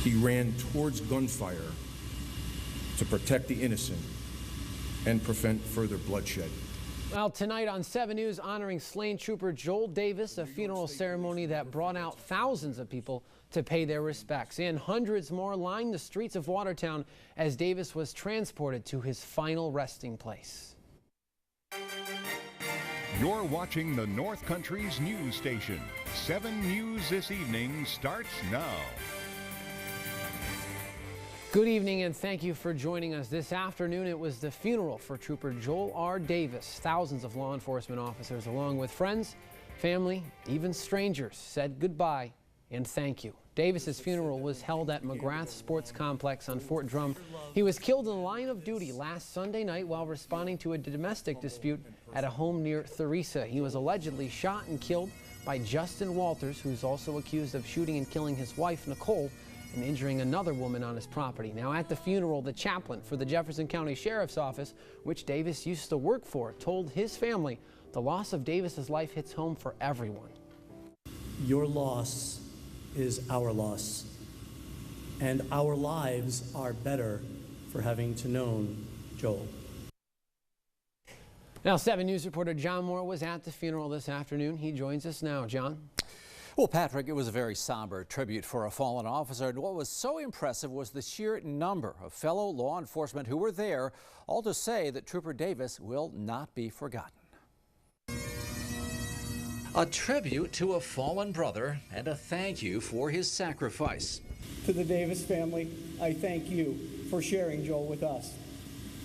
He ran towards gunfire to protect the innocent and prevent further bloodshed. Well, tonight on 7 News, honoring slain trooper Joel Davis, a funeral ceremony that brought out thousands of people to pay their respects, and hundreds more lined the streets of Watertown as Davis was transported to his final resting place. You're watching the North Country's news station. 7 News this evening starts now. Good evening and thank you for joining us. This afternoon it was the funeral for Trooper Joel R. Davis. Thousands of law enforcement officers along with friends, family, even strangers said goodbye and thank you. Davis's funeral was held at McGrath Sports Complex on Fort Drum. He was killed in the line of duty last Sunday night while responding to a domestic dispute at a home near Theresa. He was allegedly shot and killed by Justin Walters, who's also accused of shooting and killing his wife, Nicole, and injuring another woman on his property. Now at the funeral, the chaplain for the Jefferson County Sheriff's Office, which Davis used to work for, told his family the loss of Davis's life hits home for everyone. Your loss is our loss, and our lives are better for having to known Joel. Now 7 News reporter John Moore was at the funeral this afternoon. He joins us now. John? Well, Patrick, it was a very somber tribute for a fallen officer, and what was so impressive was the sheer number of fellow law enforcement who were there, all to say that Trooper Davis will not be forgotten. A tribute to a fallen brother and a thank you for his sacrifice. To the Davis family, I thank you for sharing Joel with us.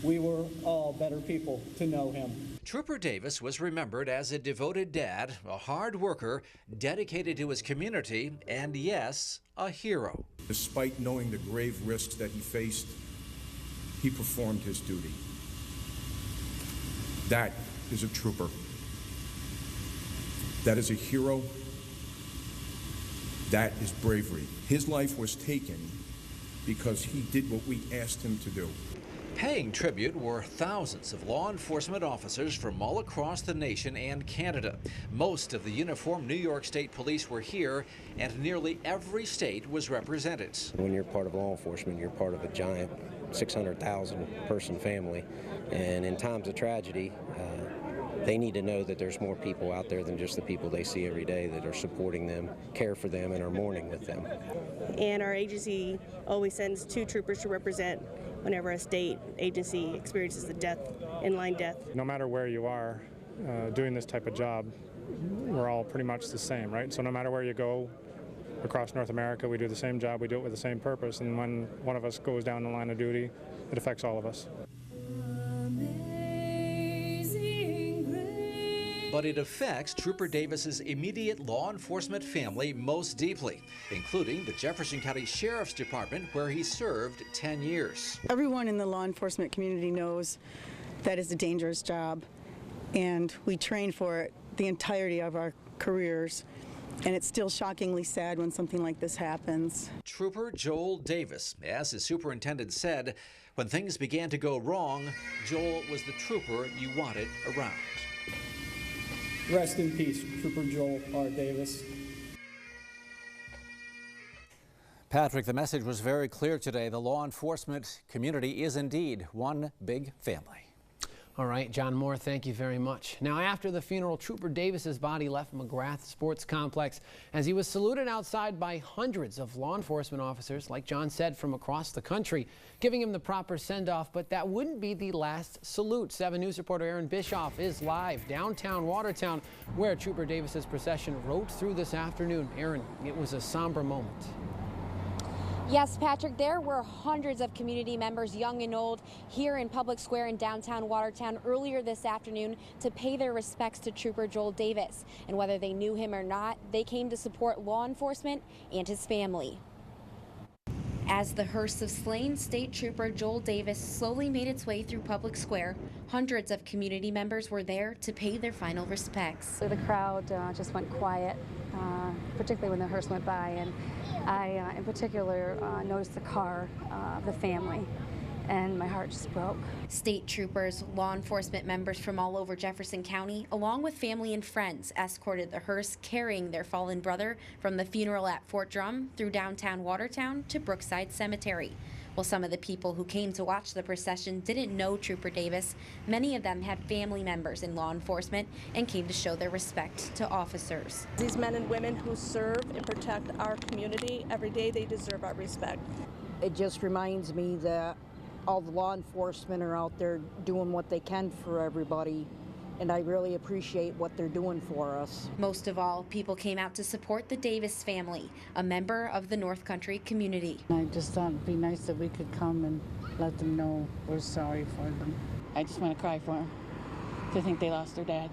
We were all better people to know him. Trooper Davis was remembered as a devoted dad, a hard worker, dedicated to his community, and yes, a hero. Despite knowing the grave risks that he faced, he performed his duty. That is a trooper. That is a hero. That is bravery. His life was taken because he did what we asked him to do. Paying tribute were thousands of law enforcement officers from all across the nation and Canada. Most of the uniformed New York State Police were here, and nearly every state was represented. When you're part of law enforcement, you're part of a giant 600,000 person family, and in times of tragedy, they need to know that there's more people out there than just the people they see every day that are supporting them, care for them, and are mourning with them. And our agency always sends 2 troopers to represent whenever a state agency experiences a death, in-line death. No matter where you are doing this type of job, we're all pretty much the same, right? So no matter where you go across North America, we do the same job, we do it with the same purpose, and when one of us goes down the line of duty, it affects all of us. But it affects Trooper Davis's immediate law enforcement family most deeply, including the Jefferson County Sheriff's Department, where he served 10 years. Everyone in the law enforcement community knows that is a dangerous job, and we train for it the entirety of our careers. And it's still shockingly sad when something like this happens. Trooper Joel Davis, as his superintendent said, when things began to go wrong, Joel was the trooper you wanted around. Rest in peace, Trooper Joel R. Davis. Patrick, the message was very clear today. The law enforcement community is indeed one big family. All right, John Moore, thank you very much. Now, after the funeral, Trooper Davis's body left McGrath Sports Complex as he was saluted outside by hundreds of law enforcement officers, like John said, from across the country, giving him the proper send-off. But that wouldn't be the last salute. 7 News reporter Aaron Bischoff is live downtown Watertown, where Trooper Davis's procession rode through this afternoon. Aaron, it was a somber moment. Yes, Patrick, there were hundreds of community members, young and old, here in Public Square in downtown Watertown earlier this afternoon to pay their respects to Trooper Joel Davis. And whether they knew him or not, they came to support law enforcement and his family. As the hearse of slain State Trooper Joel Davis slowly made its way through Public Square, hundreds of community members were there to pay their final respects. So the crowd just went quiet, particularly when the hearse went by, and I in particular noticed the car of the family. and my heart just broke. State troopers, law enforcement members from all over Jefferson County, along with family and friends, escorted the hearse carrying their fallen brother from the funeral at Fort Drum through downtown Watertown to Brookside Cemetery. While some of the people who came to watch the procession didn't know Trooper Davis, many of them had family members in law enforcement and came to show their respect to officers. These men and women who serve and protect our community every day, they deserve our respect. It just reminds me that all the law enforcement are out there doing what they can for everybody, and I really appreciate what they're doing for us. Most of all, people came out to support the Davis family, a member of the North Country community. I just thought it'd be nice if we could come and let them know we're sorry for them. I just want to cry for them to think they lost their dad.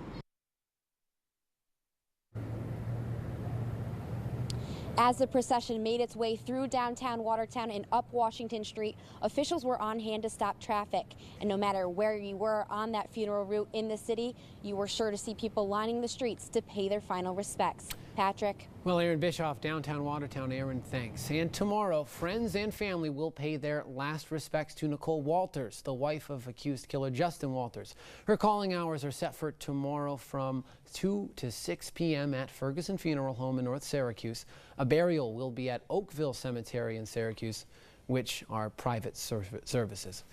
As the procession made its way through downtown Watertown and up Washington Street, officials were on hand to stop traffic. And no matter where you were on that funeral route in the city, you were sure to see people lining the streets to pay their final respects. Patrick. Well, Aaron Bischoff, downtown Watertown. Aaron, thanks. And tomorrow, friends and family will pay their last respects to Nicole Walters, the wife of accused killer Justin Walters. Her calling hours are set for tomorrow from 2 to 6 p.m. at Ferguson Funeral Home in North Syracuse. A burial will be at Oakville Cemetery in Syracuse, which are private services.